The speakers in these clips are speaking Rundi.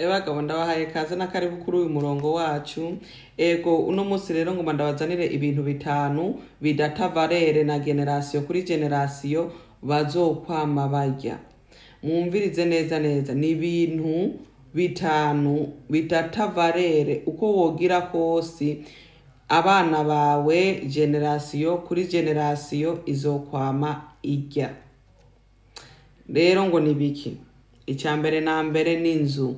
Bagabo ndabahaye kaze n'akaribu kuri uyu murongo wacu. Ego uno munsi rero ngo ndabazanire ibintu bitanu bidata valere na generation kuri generation bazokwama barya. Mwumvirize neza neza, ni ibintu bitanu bidata valere uko wogira kose abana bawe generation kuri generation izokwama irya. Rero ngo ni biki? Icyambere na mbere n'inzu.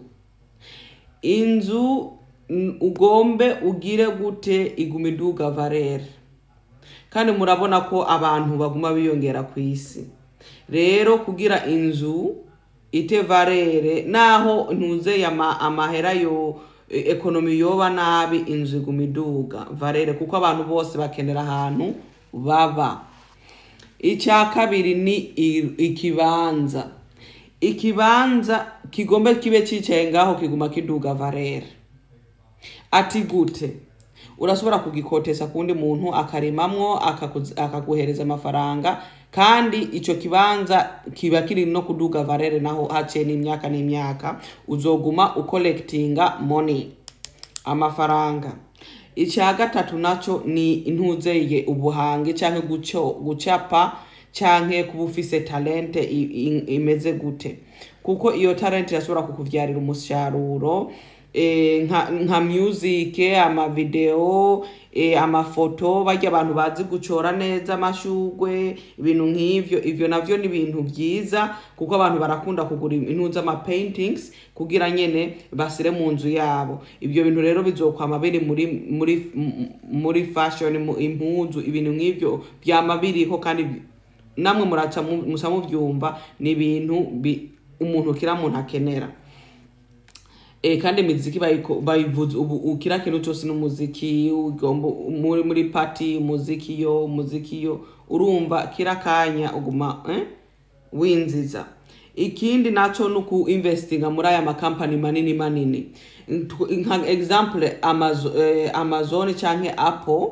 Inzu ugombe ugire gute igumiduga valere, kandi murabona ko abantu baguma biyongera ku isi. Rero kugira inzu ite valere naho ntuze amahera yo ekonomi yoba nabi, inzu igumiduga valere kuko abantu bose bakenera ahantu baba. Icya kabiri ni ikibanza. Ikibanza kigombe kibe cicaye ngaho kiguma kiduga valere. Ati gute? Urashobora kugikotesa kundi muntu akarimamwo akaguhereza amafaranga, kandi ico kibanza kiba kiri no kuduga valere naho haciye n'imyaka n'imyaka uzoguma ucollectinga money, amafaranga. Icya gatatu naco ni intuzeye ubuhange canke gucapa canke kuba ufise talente imeze gute, kuko iyo talente yashobora kukuvyarira umusaruro nka music, ama video, amafoto. Barya abantu bazi gucora neza amashugwe, ibintu nk'ivyo. Ivyo navyo ni ibintu vyiza kuko abantu barakunda kugura intuza ama paintings kugira nyene basire mu nzu yabo. Ivyo bintu rero bizokwama biri muri fashion, impuzu, ibintu nk'ivyo byama biriho, kandi namwe muraca musamuvyumva ni ibintu umuntu kira muntu akenera. Kandi imiziki bayivuza ubu kira kintu cyose n'umuziki, ugomba muri party muziki yo urumva kira kanya uguma winziza. Ikindi naco nuku investinga muri aya makampani manini. Nka example Amazon canke Apple,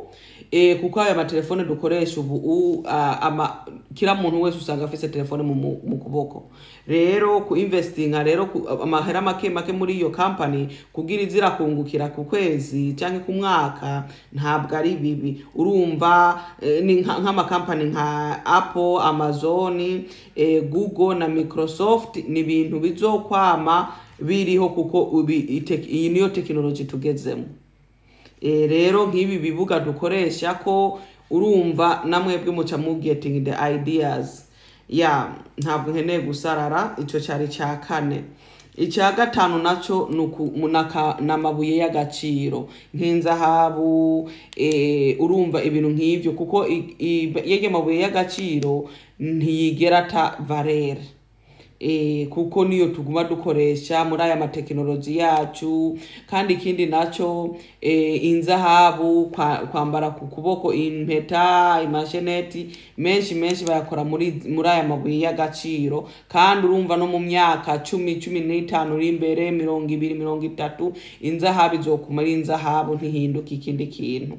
kuko aya matelefone dukoresha ubu kira muntu wese usanga afise telefone mu kuboko. Rero ku investinga rero amahera make muri iyo company kugira izira kungukira ku kwezi canke ku mwaka ntabwo ari bibi. Urumva ni nk'ama company nka Apple, Amazon, Google na Microsoft ni ibintu bizokwama biriho kuko iyi niyo technology tugezemo. Rero nk'ibi bibuga dukoresha ko urumva namwebwe muca mu getting the ideas. Ntabwo nkeneye gusarara. Ico cyari cya kane. Icya gatanu naco namabuye y'agaciro nk'inzahabu, urumva ibintu nk'ivyo kuko yege mabuye y'agaciro ntiyigera ta valere. Kuko niyo tuguma dukoresha muri aya mateknoloji yacu. Kandi ikindi naco inzahabu kwambara ku kuboko, impeta, imasheneti menshi bayakora muri aya mabuye y'agaciro. Kandi urumva no mu myaka 10-15 uri imbere, 20-30 inzahabu izokuma ari inzahabu, ntihinduka ikindi kintu.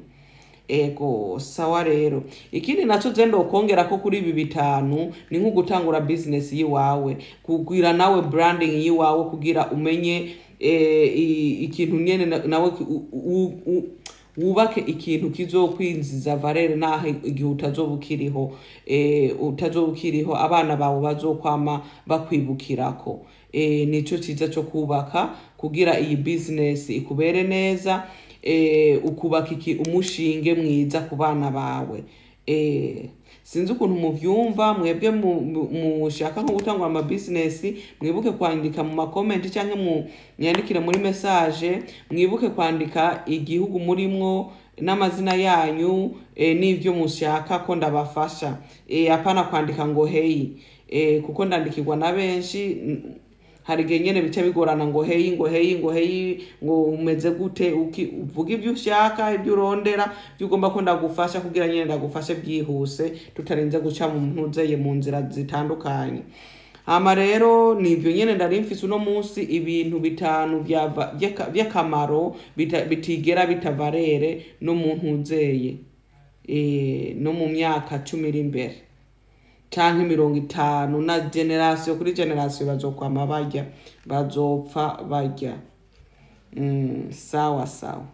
Ego sawa. Rero ikindi naco zendo kongera ko kuri ibi bitanu ni nko gutangura business yiwawe, kugira nawe branding yiwawe, kugira umenye ikintu nyene nawe wubake ikintu kizokwinziza valere naho igihe utazobukiriho abana bawe bazokwama bakwibukirako. Nico ciza cyo kubaka kugira iyi business ikubere neza, ukubaka umushinge mwiza ku bana bawe. Sinzi ukuntu muvyumva mwebwe mushaka nko gutangura ama business. Mwibuke kwandika mu comment canke nyandikire muri message. Mwibuke kwandika igihugu murimwo n'amazina yanyu, n'ivyo mushaka ko ndabafasha. Apana kwandika ngo hey, kuko ndandikirwa na benshi. Hari genyene bica bigorana ngo hey ngo umeze gute, uvuga ibyo ushaka, ibyo urondera, byo ugomba ko ndagufasha kugira nyene ndagufashe byihuse tutarenze guca mu ntuzeye mu nzira zitandukanye. Hama rero nivyo nyene ndari mfise uno munsi ibintu bitanu by'akamaro bitigera bitavalere no mu ntuzeye no mu myaka 10 iri imbere. canke 50 na generasiyo kuri generasiyo bazokwama barya bazopfa barya. Sawa sawa.